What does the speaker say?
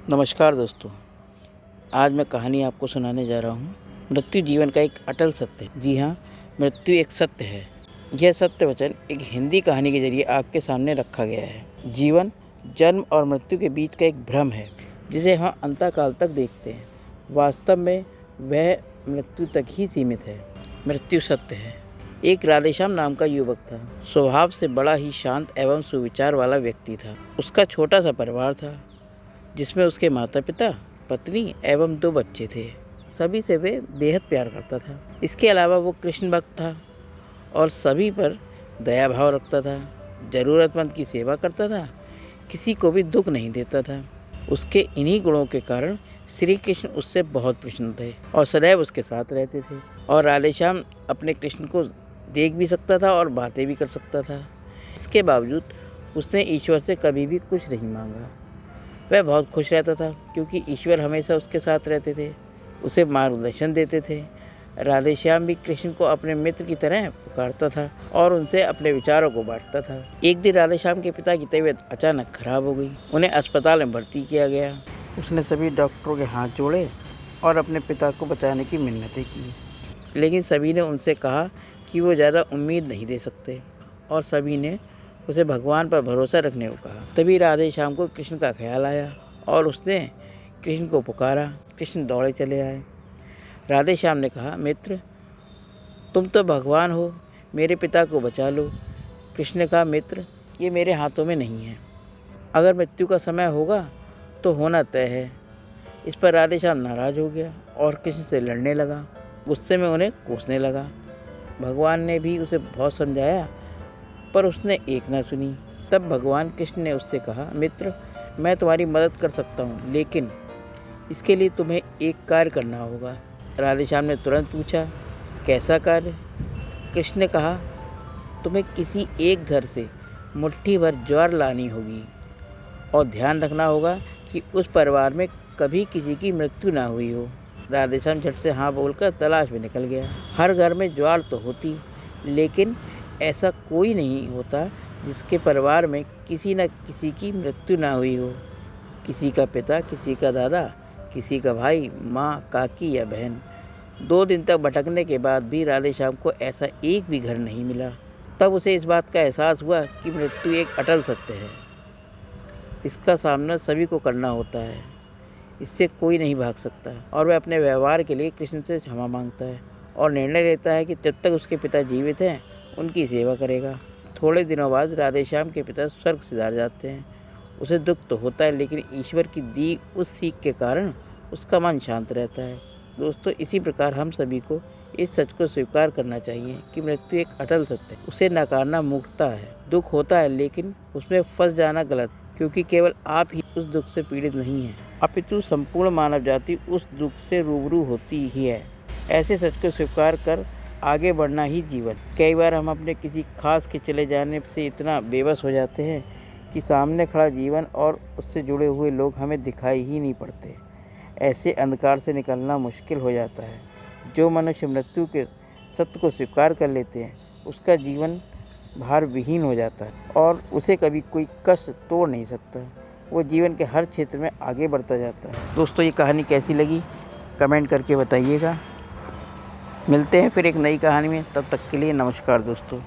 नमस्कार दोस्तों। आज मैं कहानी आपको सुनाने जा रहा हूँ। मृत्यु जीवन का एक अटल सत्य है। जी हाँ, मृत्यु एक सत्य है। यह सत्य वचन एक हिंदी कहानी के जरिए आपके सामने रखा गया है। जीवन जन्म और मृत्यु के बीच का एक भ्रम है जिसे हम अंतकाल तक देखते हैं। वास्तव में वह मृत्यु तक ही सीमित है। मृत्यु सत्य है। एक राधेश्याम नाम का युवक था। स्वभाव से बड़ा ही शांत एवं सुविचार वाला व्यक्ति था। उसका छोटा सा परिवार था जिसमें उसके माता पिता, पत्नी एवं 2 बच्चे थे। सभी से वे बेहद प्यार करता था। इसके अलावा वो कृष्ण भक्त था और सभी पर दया भाव रखता था। ज़रूरतमंद की सेवा करता था, किसी को भी दुख नहीं देता था। उसके इन्हीं गुणों के कारण श्री कृष्ण उससे बहुत प्रसन्न थे और सदैव उसके साथ रहते थे। और राधेश्याम अपने कृष्ण को देख भी सकता था और बातें भी कर सकता था। इसके बावजूद उसने ईश्वर से कभी भी कुछ नहीं मांगा। वह बहुत खुश रहता था क्योंकि ईश्वर हमेशा उसके साथ रहते थे, उसे मार्गदर्शन देते थे। राधेश्याम भी कृष्ण को अपने मित्र की तरह पुकारता था और उनसे अपने विचारों को बांटता था। एक दिन राधेश्याम के पिता की तबीयत अचानक खराब हो गई। उन्हें अस्पताल में भर्ती किया गया। उसने सभी डॉक्टरों के हाथ जोड़े और अपने पिता को बचाने की मिन्नतें की, लेकिन सभी ने उनसे कहा कि वो ज़्यादा उम्मीद नहीं दे सकते और सभी ने उसे भगवान पर भरोसा रखने को कहा। तभी राधेश्याम को कृष्ण का ख्याल आया और उसने कृष्ण को पुकारा। कृष्ण दौड़े चले आए। राधेश्याम ने कहा, मित्र, तुम तो भगवान हो, मेरे पिता को बचा लो। कृष्ण ने कहा, मित्र, ये मेरे हाथों में नहीं है। अगर मृत्यु का समय होगा तो होना तय है। इस पर राधेश्याम नाराज हो गया और कृष्ण से लड़ने लगा। गुस्से में उन्हें कोसने लगा। भगवान ने भी उसे बहुत समझाया पर उसने एक ना सुनी। तब भगवान कृष्ण ने उससे कहा, मित्र, मैं तुम्हारी मदद कर सकता हूँ, लेकिन इसके लिए तुम्हें एक कार्य करना होगा। राधेश्याम ने तुरंत पूछा, कैसा कार्य? कृष्ण ने कहा, तुम्हें किसी एक घर से मुट्ठी भर ज्वार लानी होगी और ध्यान रखना होगा कि उस परिवार में कभी किसी की मृत्यु ना हुई हो। राधेश्याम झट से हाँ बोलकर तलाश में निकल गया। हर घर में ज्वार तो होती, लेकिन ऐसा कोई नहीं होता जिसके परिवार में किसी न किसी की मृत्यु ना हुई हो। किसी का पिता, किसी का दादा, किसी का भाई, माँ, काकी या बहन। 2 दिन तक भटकने के बाद भी राधेश्याम को ऐसा एक भी घर नहीं मिला। तब उसे इस बात का एहसास हुआ कि मृत्यु एक अटल सत्य है। इसका सामना सभी को करना होता है, इससे कोई नहीं भाग सकता। और वह अपने व्यवहार के लिए कृष्ण से क्षमा मांगता है और निर्णय लेता है कि जब तक उसके पिता जीवित हैं उनकी सेवा करेगा। थोड़े दिनों बाद राधेश्याम के पिता स्वर्ग सिधार जाते हैं। उसे दुख तो होता है, लेकिन ईश्वर की दी उस सीख के कारण उसका मन शांत रहता है। दोस्तों, इसी प्रकार हम सभी को इस सच को स्वीकार करना चाहिए कि मृत्यु एक अटल सत्य है। उसे नकारना मूर्खता है। दुख होता है, लेकिन उसमें फंस जाना गलत, क्योंकि केवल आप ही उस दुख से पीड़ित नहीं हैं, अपितु संपूर्ण मानव जाति उस दुख से रूबरू होती ही है। ऐसे सच को स्वीकार कर आगे बढ़ना ही जीवन। कई बार हम अपने किसी खास के चले जाने से इतना बेबस हो जाते हैं कि सामने खड़ा जीवन और उससे जुड़े हुए लोग हमें दिखाई ही नहीं पड़ते। ऐसे अंधकार से निकलना मुश्किल हो जाता है। जो मनुष्य मृत्यु के सत्य को स्वीकार कर लेते हैं उसका जीवन भार विहीन हो जाता है और उसे कभी कोई कष्ट तोड़ नहीं सकता। वो जीवन के हर क्षेत्र में आगे बढ़ता जाता है। दोस्तों, ये कहानी कैसी लगी कमेंट करके बताइएगा। मिलते हैं फिर एक नई कहानी में। तब तक के लिए नमस्कार दोस्तों।